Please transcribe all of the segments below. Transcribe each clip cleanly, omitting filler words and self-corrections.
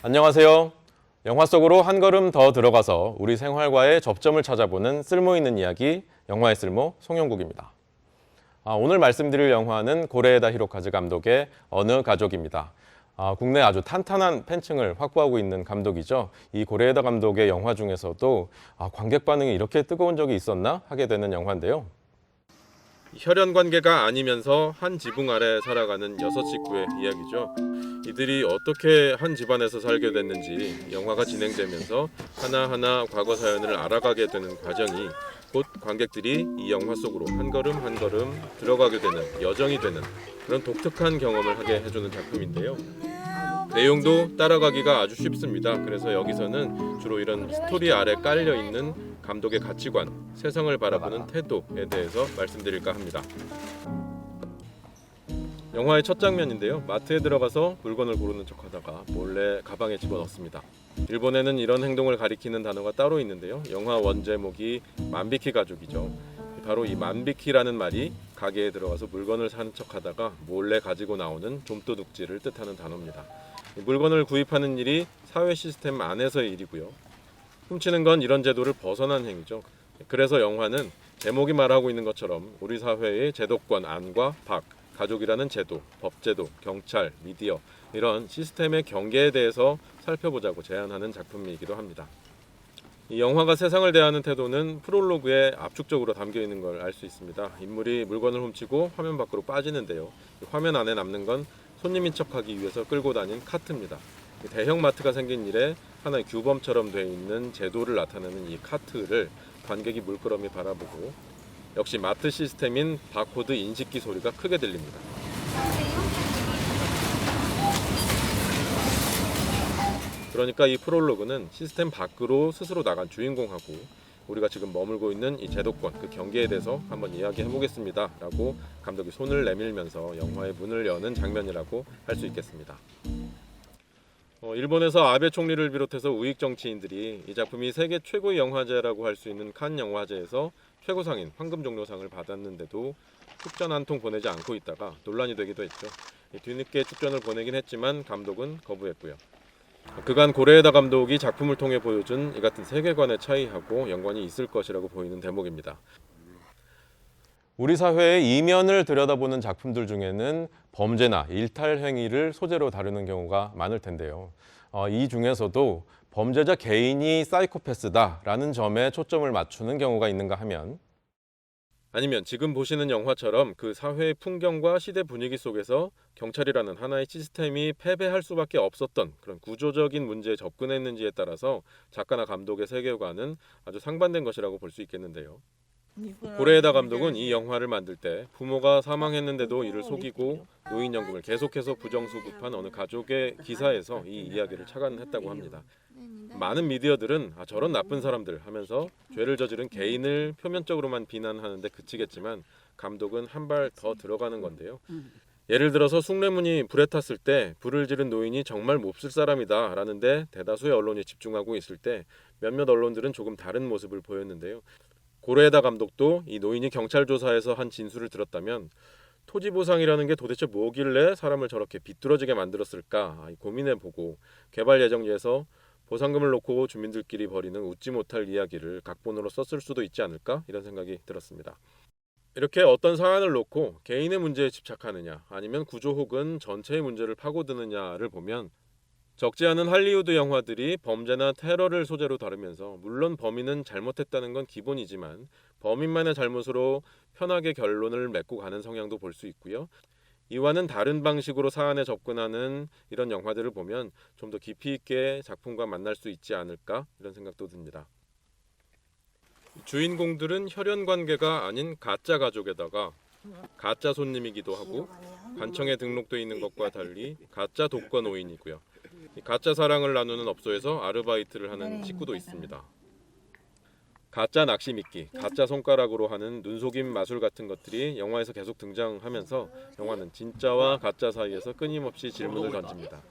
안녕하세요. 영화 속으로 한 걸음 더 들어가서 우리 생활과의 접점을 찾아보는 쓸모있는 이야기, 영화의 쓸모 송영국입니다. 오늘 말씀드릴 영화는 고레에다 히로카즈 감독의 어느 가족입니다. 국내 아주 탄탄한 팬층을 확보하고 있는 감독이죠. 이 고레에다 감독의 영화 중에서도 관객 반응이 이렇게 뜨거운 적이 있었나 하게 되는 영화인데요. 혈연 관계가 아니면서 한 지붕 아래 살아가는 6식구의 이야기죠. 이들이 어떻게 한 집안에서 살게 됐는지 영화가 진행되면서 하나하나 과거 사연을 알아가게 되는 과정이 곧 관객들이 이 영화 속으로 한 걸음 한 걸음 들어가게 되는, 여정이 되는 그런 독특한 경험을 하게 해주는 작품인데요. 내용도 따라가기가 아주 쉽습니다. 그래서 여기서는 주로 이런 스토리 아래 깔려있는 감독의 가치관, 세상을 바라보는 태도에 대해서 말씀드릴까 합니다. 영화의 첫 장면인데요. 마트에 들어가서 물건을 고르는 척하다가 몰래 가방에 집어넣습니다. 일본에는 이런 행동을 가리키는 단어가 따로 있는데요. 영화 원제목이 만비키 가족이죠. 바로 이 만비키라는 말이 가게에 들어가서 물건을 사는 척하다가 몰래 가지고 나오는 좀도둑질을 뜻하는 단어입니다. 물건을 구입하는 일이 사회 시스템 안에서의 일이고요. 훔치는 건 이런 제도를 벗어난 행위죠. 그래서 영화는 제목이 말하고 있는 것처럼 우리 사회의 제도권 안과 밖, 가족이라는 제도, 법제도, 경찰, 미디어 이런 시스템의 경계에 대해서 살펴보자고 제안하는 작품이기도 합니다. 이 영화가 세상을 대하는 태도는 프롤로그에 압축적으로 담겨 있는 걸 알 수 있습니다. 인물이 물건을 훔치고 화면 밖으로 빠지는데요. 화면 안에 남는 건 손님인 척하기 위해서 끌고 다닌 카트입니다. 대형 마트가 생긴 이래 하나의 규범처럼 되어 있는 제도를 나타내는 이 카트를 관객이 물끄러미 바라보고 역시 마트 시스템인 바코드 인식기 소리가 크게 들립니다. 그러니까 이 프롤로그는 시스템 밖으로 스스로 나간 주인공하고 우리가 지금 머물고 있는 이 제도권, 그 경계에 대해서 한번 이야기해 보겠습니다 라고 감독이 손을 내밀면서 영화의 문을 여는 장면이라고 할 수 있겠습니다. 일본에서 아베 총리를 비롯해서 우익 정치인들이 이 작품이 세계 최고의 영화제라고 할 수 있는 칸 영화제에서 최고상인 황금종려상을 받았는데도 축전 한 통 보내지 않고 있다가 논란이 되기도 했죠. 뒤늦게 축전을 보내긴 했지만 감독은 거부했고요. 그간 고레에다 감독이 작품을 통해 보여준 이 같은 세계관의 차이하고 연관이 있을 것이라고 보이는 대목입니다. 우리 사회의 이면을 들여다보는 작품들 중에는 범죄나 일탈 행위를 소재로 다루는 경우가 많을 텐데요. 이 중에서도 범죄자 개인이 사이코패스다라는 점에 초점을 맞추는 경우가 있는가 하면, 아니면 지금 보시는 영화처럼 그 사회의 풍경과 시대 분위기 속에서 경찰이라는 하나의 시스템이 패배할 수밖에 없었던 그런 구조적인 문제에 접근했는지에 따라서 작가나 감독의 세계관은 아주 상반된 것이라고 볼 수 있겠는데요. 고레에다 감독은 이 영화를 만들 때 부모가 사망했는데도 이를 속이고 노인연금을 계속해서 부정수급한 어느 가족의 기사에서 이 이야기를 착안했다고 합니다. 많은 미디어들은 저런 나쁜 사람들 하면서 죄를 저지른 개인을 표면적으로만 비난하는데 그치겠지만 감독은 한 발 더 들어가는 건데요. 예를 들어서 숭례문이 불에 탔을 때 불을 지른 노인이 정말 몹쓸 사람이다 라는데 대다수의 언론이 집중하고 있을 때 몇몇 언론들은 조금 다른 모습을 보였는데요. 고레에다 감독도 이 노인이 경찰 조사에서 한 진술을 들었다면 토지 보상이라는 게 도대체 뭐길래 사람을 저렇게 비뚤어지게 만들었을까 고민해보고 개발 예정지에서 보상금을 놓고 주민들끼리 벌이는 웃지 못할 이야기를 각본으로 썼을 수도 있지 않을까 이런 생각이 들었습니다. 이렇게 어떤 사안을 놓고 개인의 문제에 집착하느냐 아니면 구조 혹은 전체의 문제를 파고드느냐를 보면 적지 않은 할리우드 영화들이 범죄나 테러를 소재로 다루면서 물론 범인은 잘못했다는 건 기본이지만 범인만의 잘못으로 편하게 결론을 맺고 가는 성향도 볼 수 있고요. 이와는 다른 방식으로 사안에 접근하는 이런 영화들을 보면 좀 더 깊이 있게 작품과 만날 수 있지 않을까 이런 생각도 듭니다. 주인공들은 혈연 관계가 아닌 가짜 가족에다가 가짜 손님이기도 하고 관청에 등록돼 있는 것과 달리 가짜 독거노인이고요. 가짜 사랑을 나누는 업소에서 아르바이트를 하는 식구도 있습니다. 가짜 낚시 미끼, 가짜 손가락으로 하는 눈속임 마술 같은 것들이 영화에서 계속 등장하면서 영화는 진짜와 가짜 사이에서 끊임없이 질문을 던집니다.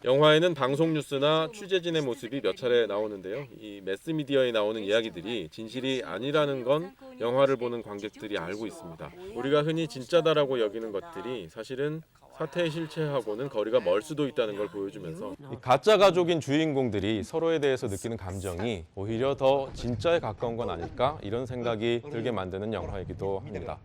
영화에는 방송 뉴스나 취재진의 모습이 몇 차례 나오는데요. 이 매스미디어에 나오는 이야기들이 진실이 아니라는 건 영화를 보는 관객들이 알고 있습니다. 우리가 흔히 진짜다라고 여기는 것들이 사실은 사태의 실체하고는 거리가 멀 수도 있다는 걸 보여주면서 이 가짜 가족인 주인공들이 서로에 대해서 느끼는 감정이 오히려 더 진짜에 가까운 건 아닐까 이런 생각이 들게 만드는 영화이기도 합니다.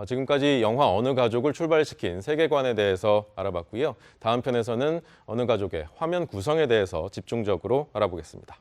지금까지 영화 어느 가족을 출발시킨 세계관에 대해서 알아봤고요. 다음 편에서는 어느 가족의 화면 구성에 대해서 집중적으로 알아보겠습니다.